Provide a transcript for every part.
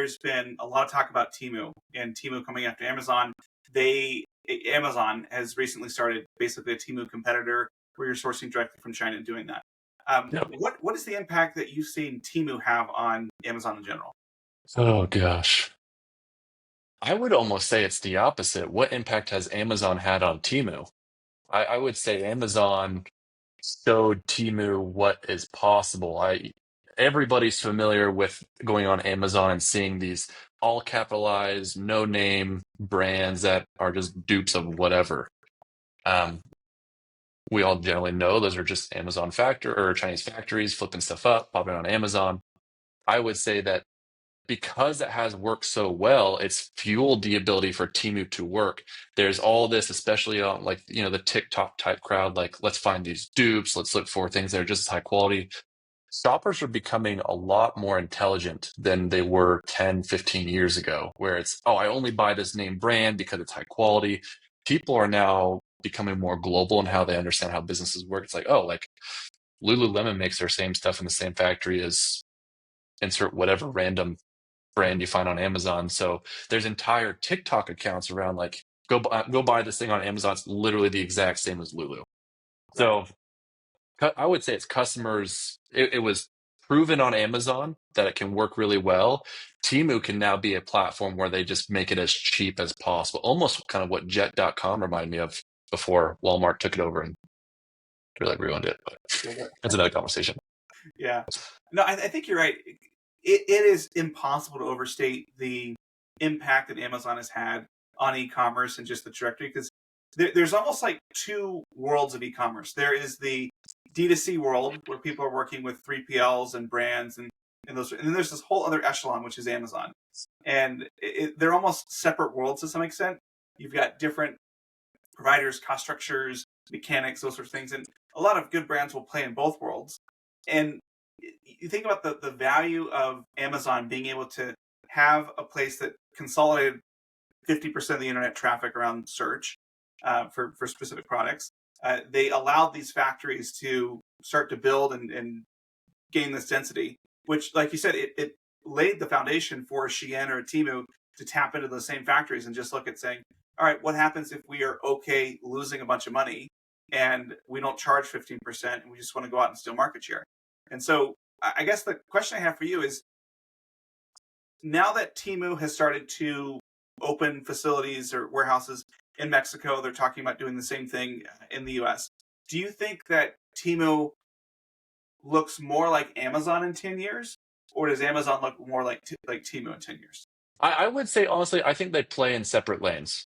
there's been a lot of talk about Temu and Temu coming after Amazon. Amazon has recently started basically a Temu competitor where you're sourcing directly from China and doing that. Yep. What is the impact that you've seen Temu have on Amazon in general? Oh gosh. I would almost say it's the opposite. What impact has Amazon had on Temu? I would say Amazon showed Temu what is possible. Everybody's familiar with going on Amazon and seeing these all capitalized, no name brands that are just dupes of whatever. Um, we all generally know those are just Amazon factor or Chinese factories flipping stuff up, popping on Amazon. I would say that because it has worked so well, it's fueled the ability for Temu to work. There's all this, especially on like, the TikTok type crowd, like let's find these dupes, let's look for things that are just as high quality. Shoppers are becoming a lot more intelligent than they were 10, 15 years ago, where it's, oh, I only buy this name brand because it's high quality. People are now becoming more global in how they understand how businesses work. It's like, oh, like Lululemon makes their same stuff in the same factory as insert whatever random brand you find on Amazon. So there's entire TikTok accounts around like go buy this thing on Amazon. It's literally the exact same as Lulu. Right. So I would say it's customers. It was proven on Amazon that it can work really well. Temu can now be a platform where they just make it as cheap as possible, almost kind of what Jet.com reminded me of before Walmart took it over and really ruined it. But that's another conversation. Yeah. No, I think you're right. It is impossible to overstate the impact that Amazon has had on e-commerce and just the trajectory because there's almost like two worlds of e-commerce. There is the D2C world where people are working with 3PLs and brands and those, and then there's this whole other echelon which is Amazon, and they're almost separate worlds to some extent. You've got different providers, cost structures, mechanics, those sorts of things, and a lot of good brands will play in both worlds. And you think about the value of Amazon being able to have a place that consolidated 50% of the internet traffic around search for specific products. They allowed these factories to start to build and gain this density, which, like you said, it laid the foundation for a Shein or a Temu to tap into those same factories and just look at saying, all right, what happens if we are okay losing a bunch of money and we don't charge 15% and we just want to go out and steal market share? And so I guess the question I have for you is, now that Temu has started to open facilities or warehouses in Mexico, they're talking about doing the same thing in the US. Do you think that Temu looks more like Amazon in 10 years? Or does Amazon look more like Temu in 10 years? I would say honestly, I think they play in separate lanes.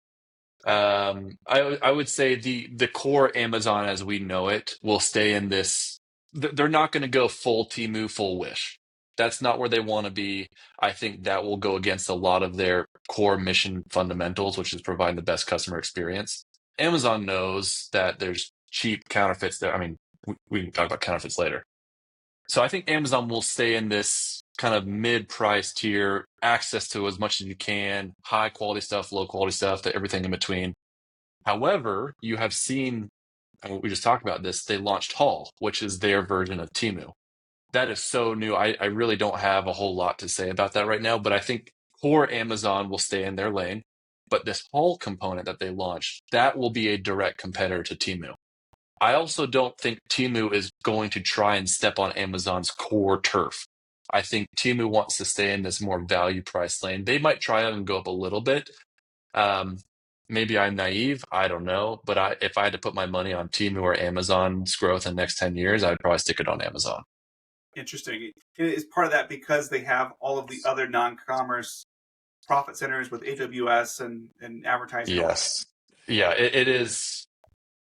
Okay. I would say the core Amazon as we know it will stay in this. They're not going to go full Temu, full Wish. That's not where they want to be. I think that will go against a lot of their core mission fundamentals, which is providing the best customer experience. Amazon knows that there's cheap counterfeits there. I mean, we can talk about counterfeits later. So I think Amazon will stay in this kind of mid-price tier, access to as much as you can, high quality stuff, low quality stuff, everything in between. However, you have seen, and we just talked about this, they launched Haul, which is their version of Temu. That is so new. I really don't have a whole lot to say about that right now, but I think core Amazon will stay in their lane. But this Haul component that they launched, that will be a direct competitor to Temu. I also don't think Temu is going to try and step on Amazon's core turf. I think Temu wants to stay in this more value price lane. They might try and go up a little bit. Um, Maybe I'm naive. I don't know. But if I had to put my money on Temu or Amazon's growth in the next 10 years, I'd probably stick it on Amazon. Interesting. Is part of that because they have all of the other non-commerce profit centers with AWS and advertising all that? Yes. Yeah, it is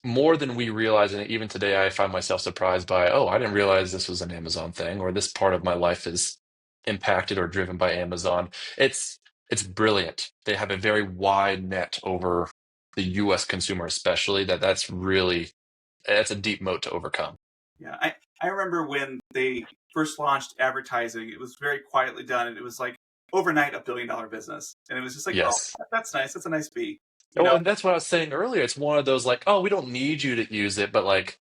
more than we realize. And even today, I find myself surprised by, oh, I didn't realize this was an Amazon thing, or this part of my life is impacted or driven by Amazon. It's brilliant. They have a very wide net over the US consumer, especially that's a deep moat to overcome. Yeah, I remember when they first launched advertising, it was very quietly done, and it was like overnight $1 billion business, and it was just like, oh, Yes. that's nice, that's a nice beat, you Oh, know. and that's what I was saying earlier. It's one of those like, oh, we don't need you to use it, but like,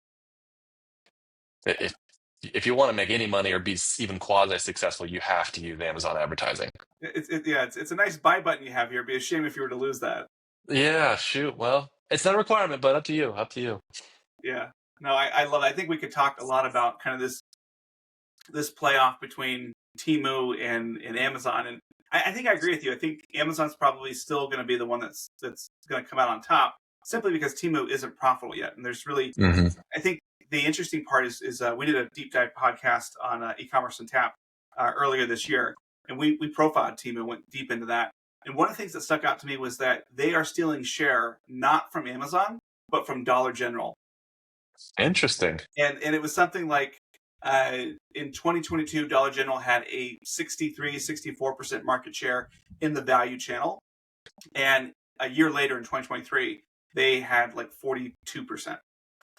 if if you want to make any money or be even quasi successful, you have to use Amazon advertising. It's a nice buy button you have here. It'd be a shame if you were to lose that. Yeah, shoot. Well, it's not a requirement, but up to you. Up to you. Yeah. No, I love it. I think we could talk a lot about kind of this playoff between Temu and Amazon. And I think I agree with you. I think Amazon's probably still going to be the one that's going to come out on top, simply because Temu isn't profitable yet. And there's really, Hmm. I think the interesting part is we did a deep dive podcast on e-commerce and tap earlier this year, and we profiled Temu, went deep into that. And one of the things that stuck out to me was that they are stealing share not from Amazon but from Dollar General. Interesting. And it was something like in 2022, Dollar General had a 64% market share in the value channel. And a year later in 2023, they had like 42%.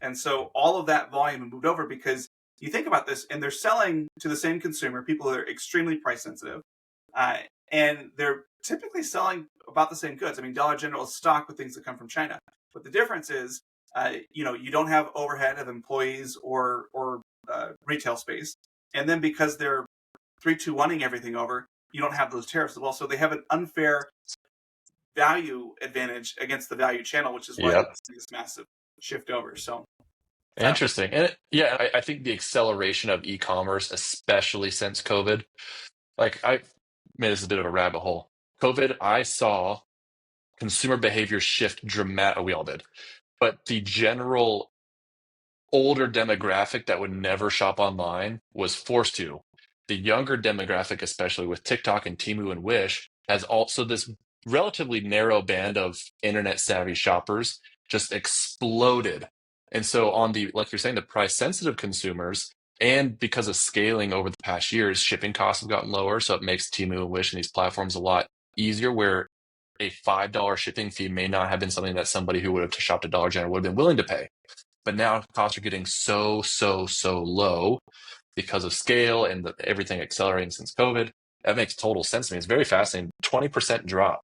And so all of that volume moved over because you think about this, and they're selling to the same consumer, people that are extremely price sensitive, and they're typically selling about the same goods. I mean, Dollar General is stocked with things that come from China, but the difference is, you don't have overhead of employees or retail space, and then because they're 3-2-1ing everything over, you don't have those tariffs as well. So they have an unfair value advantage against the value channel, which is why Yep. this massive shift over. So Interesting. And I think the acceleration of e-commerce, especially since COVID, like I man, this is a bit of a rabbit hole. COVID, I saw consumer behavior shift dramatically. We all did. But the general older demographic that would never shop online was forced to. The younger demographic, especially with TikTok and Temu and Wish, has also this relatively narrow band of internet savvy shoppers just exploded. And so on the, like you're saying, the price sensitive consumers, and because of scaling over the past years, shipping costs have gotten lower. So it makes Temu and Wish and these platforms a lot easier, where a $5 shipping fee may not have been something that somebody who would have shopped at Dollar General would have been willing to pay. But now costs are getting so low because of scale and everything accelerating since COVID. That makes total sense to me. It's very fascinating. 20% drop